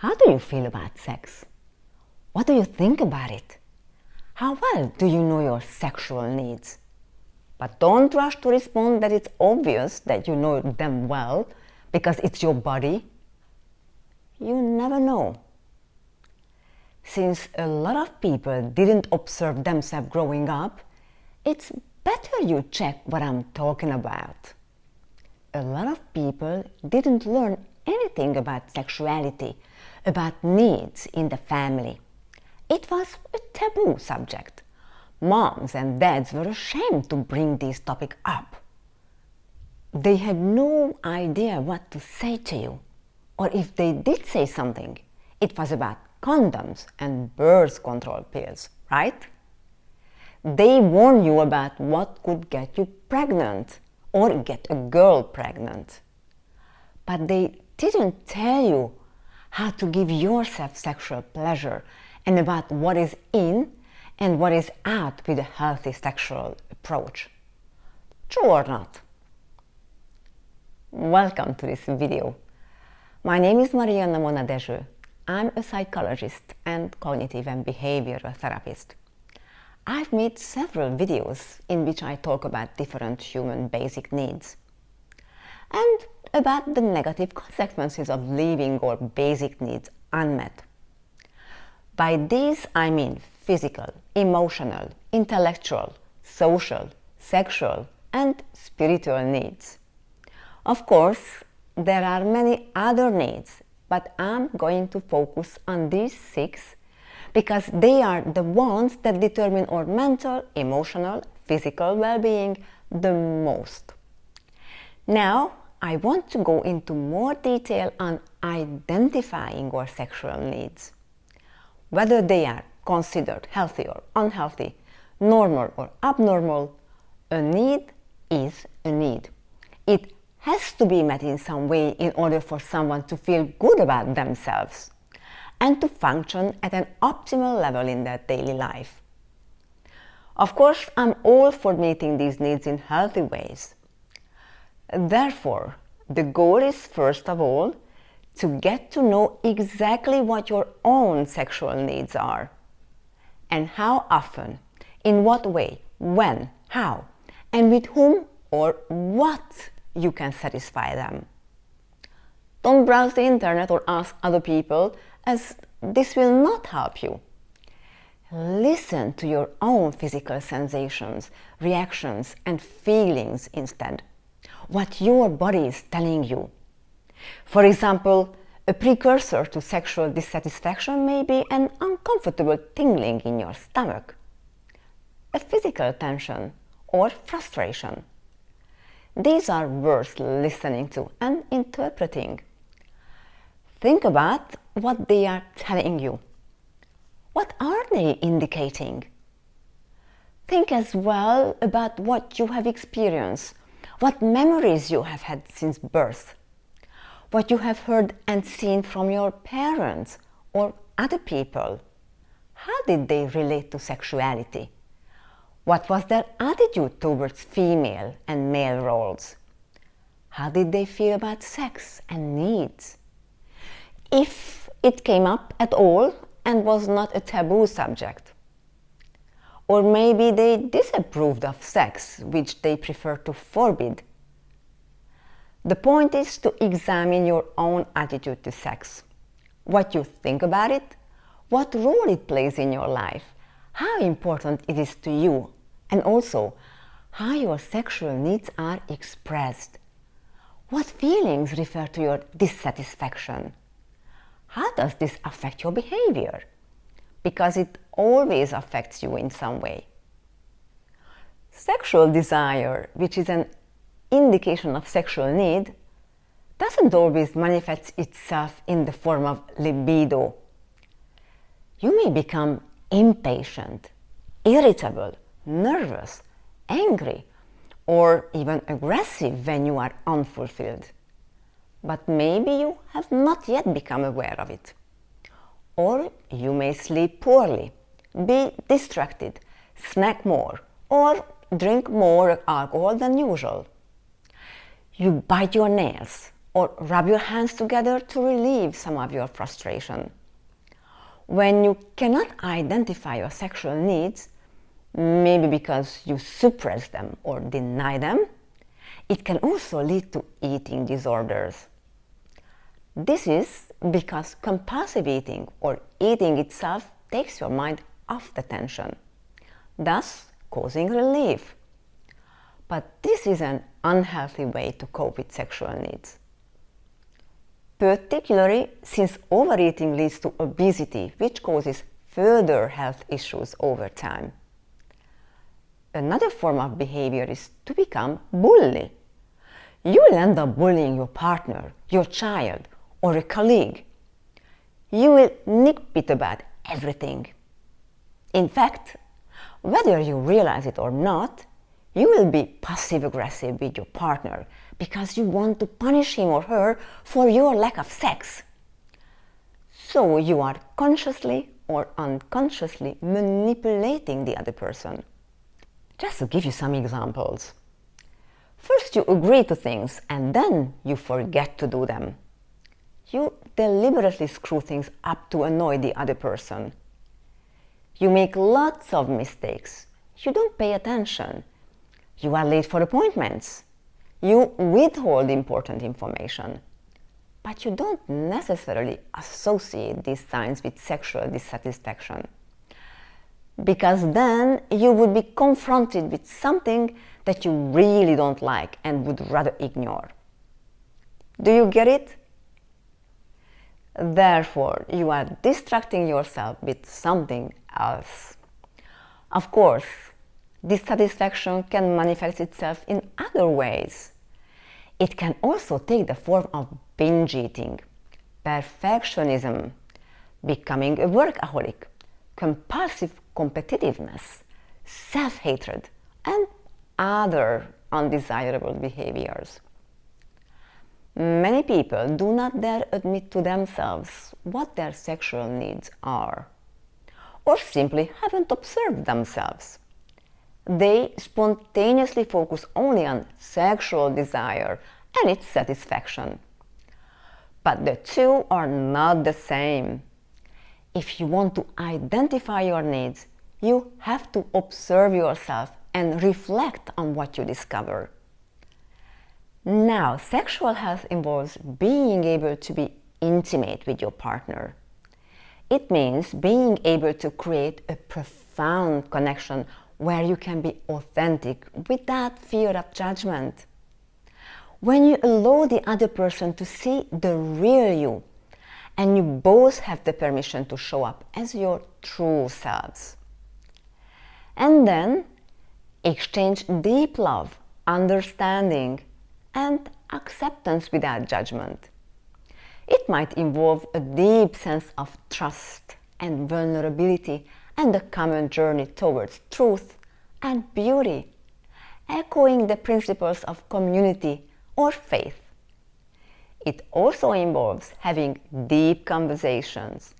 How do you feel about sex? What do you think about it? How well do you know your sexual needs? But don't rush to respond that it's obvious that you know them well because it's your body. You never know. Since a lot of people didn't observe themselves growing up, it's better you check what I'm talking about. A lot of people didn't learn anything about sexuality, about needs in the family. It was a taboo subject. Moms and dads were ashamed to bring this topic up. They had no idea what to say to you. Or if they did say something, it was about condoms and birth control pills, right? They warned you about what could get you pregnant or get a girl pregnant. But they didn't tell you how to give yourself sexual pleasure and about what is in and what is out with a healthy sexual approach. True or not? Welcome to this video. My name is Marianna Mona Dezső. I'm a psychologist and cognitive and behavioral therapist. I've made several videos in which I talk about different human basic needs and about the negative consequences of leaving our basic needs unmet. By these I mean physical, emotional, intellectual, social, sexual, and spiritual needs. Of course, there are many other needs, but I'm going to focus on these 6 because they are the ones that determine our mental, emotional, physical well-being the most. Now, I want to go into more detail on identifying our sexual needs. Whether they are considered healthy or unhealthy, normal or abnormal, a need is a need. It has to be met in some way in order for someone to feel good about themselves and to function at an optimal level in their daily life. Of course, I'm all for meeting these needs in healthy ways. Therefore, the goal is first of all to get to know exactly what your own sexual needs are and how often, in what way, when, how, and with whom or what you can satisfy them. Don't browse the internet or ask other people, as this will not help you. Listen to your own physical sensations, reactions, and feelings instead. What your body is telling you. For example, a precursor to sexual dissatisfaction may be an uncomfortable tingling in your stomach, a physical tension, or frustration. These are worth listening to and interpreting. Think about what they are telling you. What are they indicating? Think as well about what you have experienced, what memories you have had since birth, what you have heard and seen from your parents or other people. How did they relate to sexuality? What was their attitude towards female and male roles? How did they feel about sex and needs? If it came up at all and was not a taboo subject. Or maybe they disapproved of sex, which they prefer to forbid. The point is to examine your own attitude to sex, what you think about it, what role it plays in your life, how important it is to you, and also how your sexual needs are expressed. What feelings refer to your dissatisfaction? How does this affect your behavior? Because it always affects you in some way. Sexual desire, which is an indication of sexual need, doesn't always manifest itself in the form of libido. You may become impatient, irritable, nervous, angry, or even aggressive when you are unfulfilled. But maybe you have not yet become aware of it. Or you may sleep poorly, be distracted, snack more, or drink more alcohol than usual. You bite your nails, or rub your hands together to relieve some of your frustration. When you cannot identify your sexual needs, maybe because you suppress them or deny them, it can also lead to eating disorders. This is because compulsive eating or eating itself takes your mind off the tension, thus causing relief. But this is an unhealthy way to cope with sexual needs, particularly since overeating leads to obesity, which causes further health issues over time. Another form of behavior is to become bully. You will end up bullying your partner, your child, or a colleague. You will nitpick about everything. In fact, whether you realize it or not, you will be passive-aggressive with your partner because you want to punish him or her for your lack of sex. So you are consciously or unconsciously manipulating the other person. Just to give you some examples. First you agree to things and then you forget to do them. You deliberately screw things up to annoy the other person. You make lots of mistakes. You don't pay attention. You are late for appointments. You withhold important information. But you don't necessarily associate these signs with sexual dissatisfaction, because then you would be confronted with something that you really don't like and would rather ignore. Do you get it? Therefore, you are distracting yourself with something else. Of course, dissatisfaction can manifest itself in other ways. It can also take the form of binge eating, perfectionism, becoming a workaholic, compulsive competitiveness, self-hatred, and other undesirable behaviors. Many people do not dare admit to themselves what their sexual needs are, or simply haven't observed themselves. They spontaneously focus only on sexual desire and its satisfaction. But the two are not the same. If you want to identify your needs, you have to observe yourself and reflect on what you discover. Now, sexual health involves being able to be intimate with your partner. It means being able to create a profound connection where you can be authentic without fear of judgment. When you allow the other person to see the real you, and you both have the permission to show up as your true selves. And then exchange deep love, understanding, and acceptance without judgment. It might involve a deep sense of trust and vulnerability and a common journey towards truth and beauty, echoing the principles of community or faith. It also involves having deep conversations,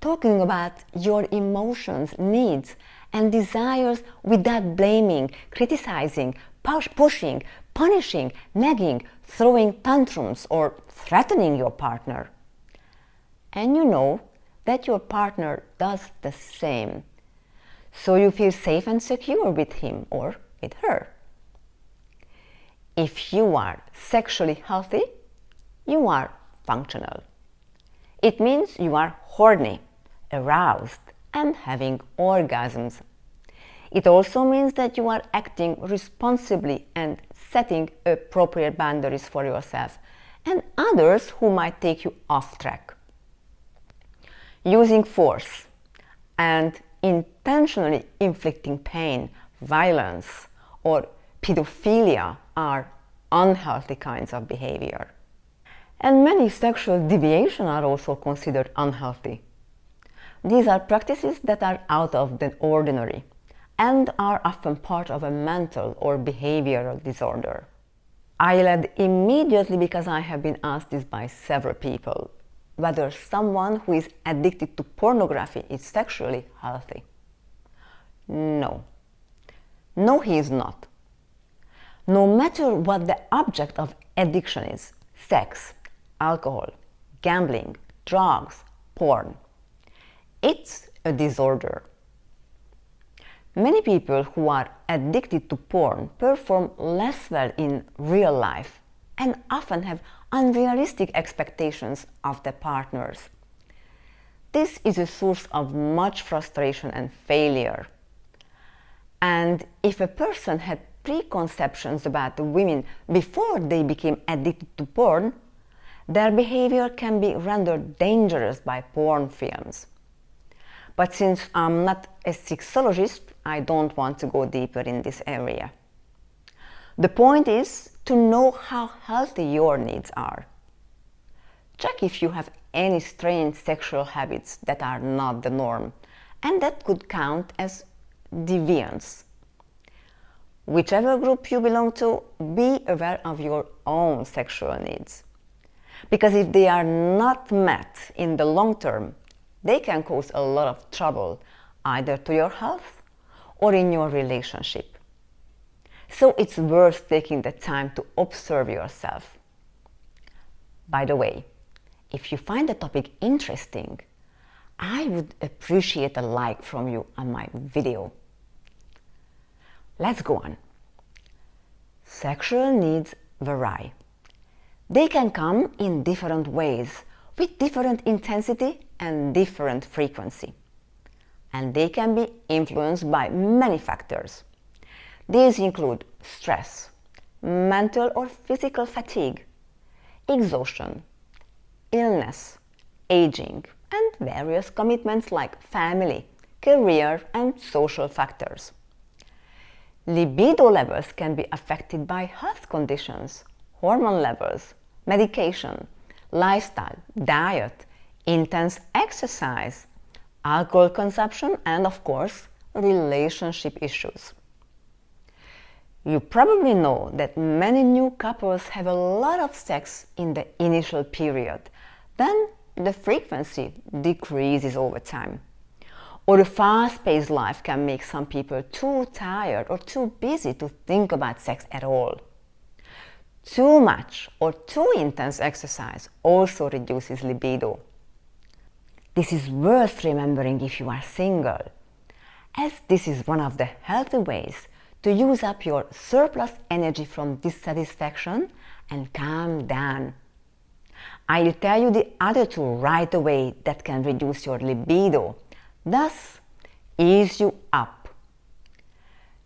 talking about your emotions, needs, and desires without blaming, criticizing, pushing, punishing, nagging, throwing tantrums, or threatening your partner. And you know that your partner does the same, so you feel safe and secure with him or with her. If you are sexually healthy, you are functional. It means you are horny, aroused, and having orgasms. It also means that you are acting responsibly and setting appropriate boundaries for yourself and others who might take you off track. Using force and intentionally inflicting pain, violence, or pedophilia are unhealthy kinds of behavior. And many sexual deviations are also considered unhealthy. These are practices that are out of the ordinary and are often part of a mental or behavioral disorder. I led immediately because I have been asked this by several people, whether someone who is addicted to pornography is sexually healthy. No. No, he is not. No matter what the object of addiction is, sex, alcohol, gambling, drugs, porn. It's a disorder. Many people who are addicted to porn perform less well in real life and often have unrealistic expectations of their partners. This is a source of much frustration and failure. And if a person had preconceptions about women before they became addicted to porn, their behavior can be rendered dangerous by porn films. But since I'm not a sexologist, I don't want to go deeper in this area. The point is to know how healthy your needs are. Check if you have any strange sexual habits that are not the norm, and that could count as deviance. Whichever group you belong to, be aware of your own sexual needs. Because if they are not met in the long term, they can cause a lot of trouble either to your health or in your relationship. So it's worth taking the time to observe yourself. By the way, if you find the topic interesting, I would appreciate a like from you on my video. Let's go on. Sexual needs vary. They can come in different ways, with different intensity and different frequency. And they can be influenced by many factors. These include stress, mental or physical fatigue, exhaustion, illness, aging, and various commitments like family, career, and social factors. Libido levels can be affected by health conditions, hormone levels, medication, lifestyle, diet, intense exercise, alcohol consumption, and of course, relationship issues. You probably know that many new couples have a lot of sex in the initial period. Then the frequency decreases over time. Or a fast-paced life can make some people too tired or too busy to think about sex at all. Too much or too intense exercise also reduces libido. This is worth remembering if you are single, as this is one of the healthy ways to use up your surplus energy from dissatisfaction and calm down. I'll tell you the other two right away that can reduce your libido, thus ease you up.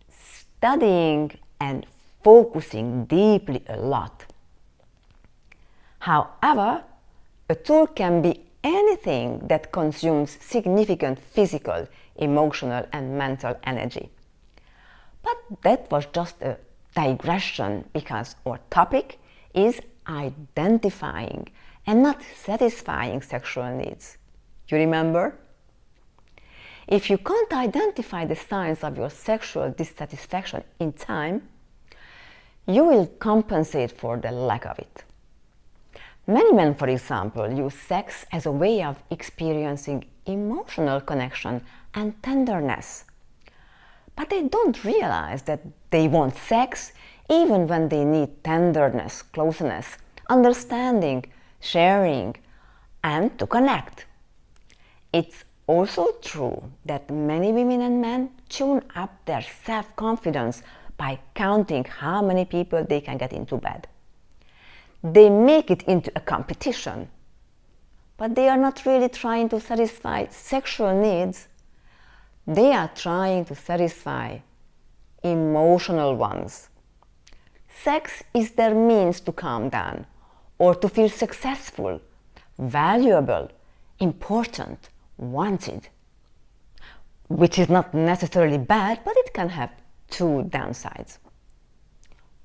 Studying and focusing deeply a lot. However, a tool can be anything that consumes significant physical, emotional, and mental energy. But that was just a digression because our topic is identifying and not satisfying sexual needs. You remember? If you can't identify the signs of your sexual dissatisfaction in time, you will compensate for the lack of it. Many men, for example, use sex as a way of experiencing emotional connection and tenderness. But they don't realize that they want sex even when they need tenderness, closeness, understanding, sharing, and to connect. It's also true that many women and men tune up their self-confidence by counting how many people they can get into bed. They make it into a competition, but they are not really trying to satisfy sexual needs. They are trying to satisfy emotional ones. Sex is their means to calm down or to feel successful, valuable, important, wanted. Which is not necessarily bad, but it can have two downsides.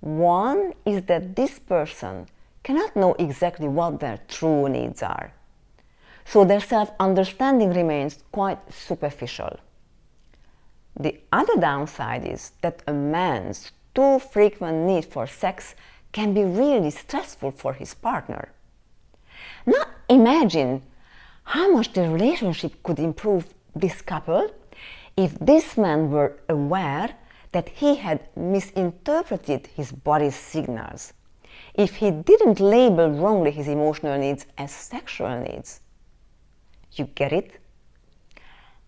One is that this person cannot know exactly what their true needs are, so their self-understanding remains quite superficial. The other downside is that a man's too frequent need for sex can be really stressful for his partner. Now imagine how much the relationship could improve this couple if this man were aware that he had misinterpreted his body's signals. if he didn't label wrongly his emotional needs as sexual needs. You get it?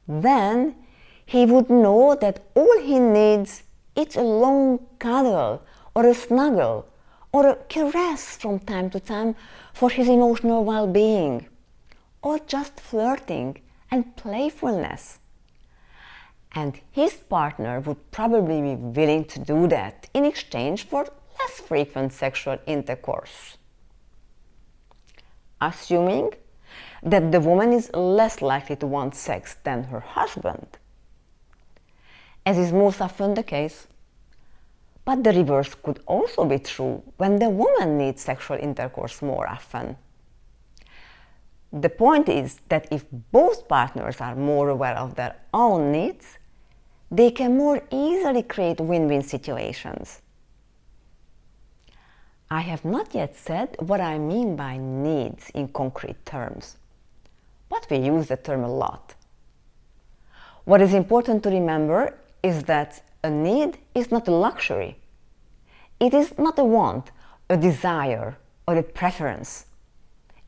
Then he would know that all he needs is a long cuddle or a snuggle or a caress from time to time for his emotional well-being, or just flirting and playfulness. And his partner would probably be willing to do that in exchange for less frequent sexual intercourse. Assuming that the woman is less likely to want sex than her husband, as is most often the case. But the reverse could also be true when the woman needs sexual intercourse more often. The point is that if both partners are more aware of their own needs, they can more easily create win-win situations. I have not yet said what I mean by needs in concrete terms, but we use the term a lot. What is important to remember is that a need is not a luxury. It is not a want, a desire, or a preference.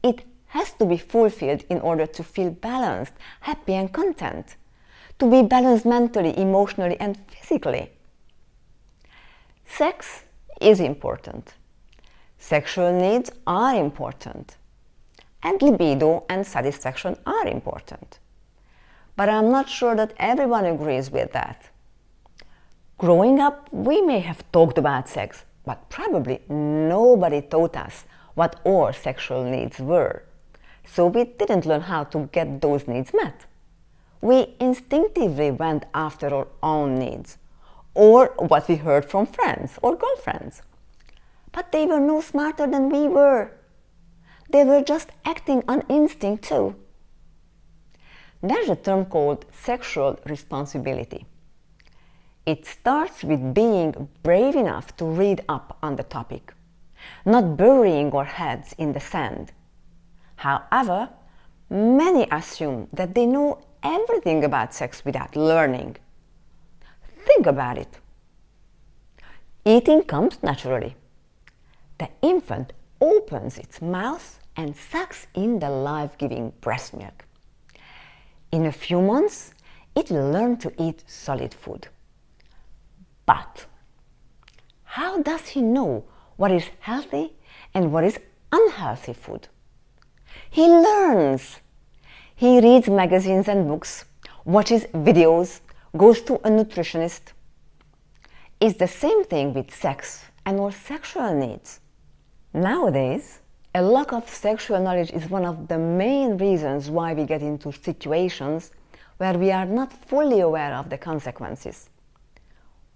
It has to be fulfilled in order to feel balanced, happy, and content, to be balanced mentally, emotionally, and physically. Sex is important. Sexual needs are important. And libido and satisfaction are important. But I'm not sure that everyone agrees with that. Growing up, we may have talked about sex, but probably nobody taught us what our sexual needs were. So we didn't learn how to get those needs met. We instinctively went after our own needs, or what we heard from friends or girlfriends. But they were no smarter than we were. They were just acting on instinct too. There's a term called sexual responsibility. It starts with being brave enough to read up on the topic, not burying our heads in the sand. However, many assume that they know everything about sex without learning. Think about it. Eating comes naturally. The infant opens its mouth and sucks in the life-giving breast milk. In a few months, it will learn to eat solid food. But how does he know what is healthy and what is unhealthy food? He learns. He reads magazines and books, watches videos, goes to a nutritionist. It's the same thing with sex and our sexual needs. Nowadays, a lack of sexual knowledge is one of the main reasons why we get into situations where we are not fully aware of the consequences.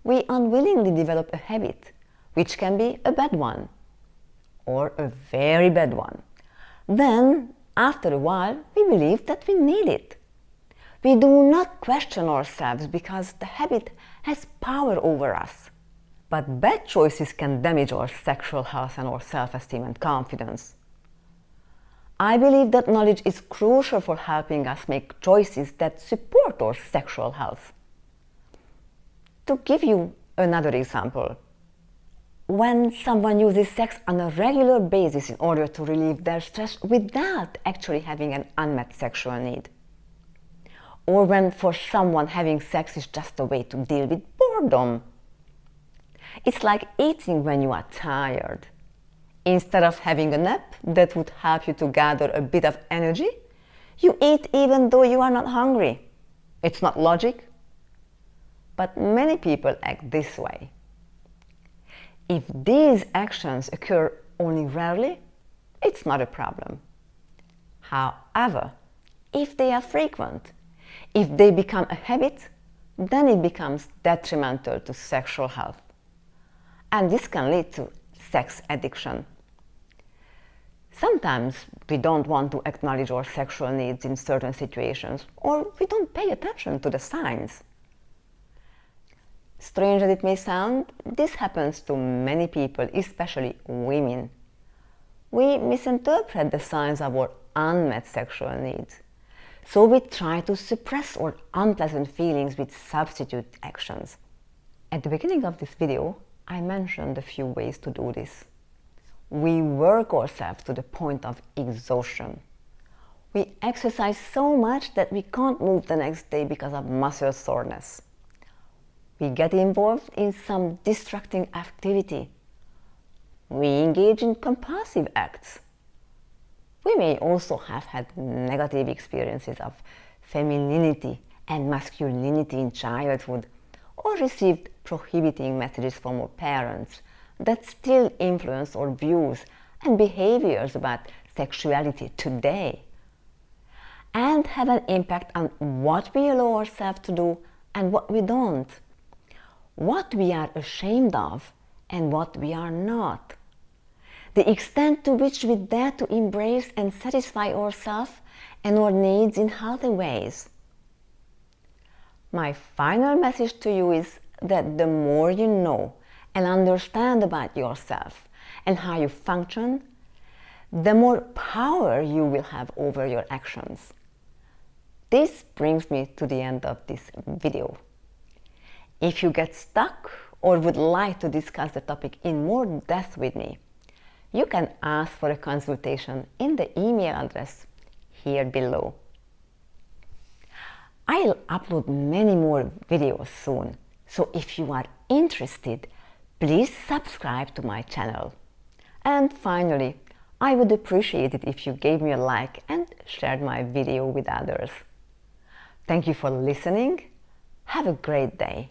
We unwillingly develop a habit, which can be a bad one, or a very bad one. Then, after a while, we believe that we need it. We do not question ourselves because the habit has power over us. But bad choices can damage our sexual health and our self-esteem and confidence. I believe that knowledge is crucial for helping us make choices that support our sexual health. To give you another example, when someone uses sex on a regular basis in order to relieve their stress without actually having an unmet sexual need, or when for someone having sex is just a way to deal with boredom. It's like eating when you are tired. Instead of having a nap that would help you to gather a bit of energy, you eat even though you are not hungry. It's not logic. But many people act this way. If these actions occur only rarely, it's not a problem. However, if they are frequent, if they become a habit, then it becomes detrimental to sexual health. And this can lead to sex addiction. Sometimes we don't want to acknowledge our sexual needs in certain situations, or we don't pay attention to the signs. Strange as it may sound, this happens to many people, especially women. We misinterpret the signs of our unmet sexual needs, so we try to suppress our unpleasant feelings with substitute actions. At the beginning of this video, I mentioned a few ways to do this. We work ourselves to the point of exhaustion. We exercise so much that we can't move the next day because of muscle soreness. We get involved in some distracting activity. We engage in compulsive acts. We may also have had negative experiences of femininity and masculinity in childhood, or received prohibiting messages from our parents that still influence our views and behaviors about sexuality today, and have an impact on what we allow ourselves to do and what we don't, what we are ashamed of and what we are not, the extent to which we dare to embrace and satisfy ourselves and our needs in healthy ways. My final message to you is that the more you know and understand about yourself and how you function, the more power you will have over your actions. This brings me to the end of this video. If you get stuck or would like to discuss the topic in more depth with me, you can ask for a consultation in the email address here below. I'll upload many more videos soon, so if you are interested, please subscribe to my channel. And finally, I would appreciate it if you gave me a like and shared my video with others. Thank you for listening. Have a great day.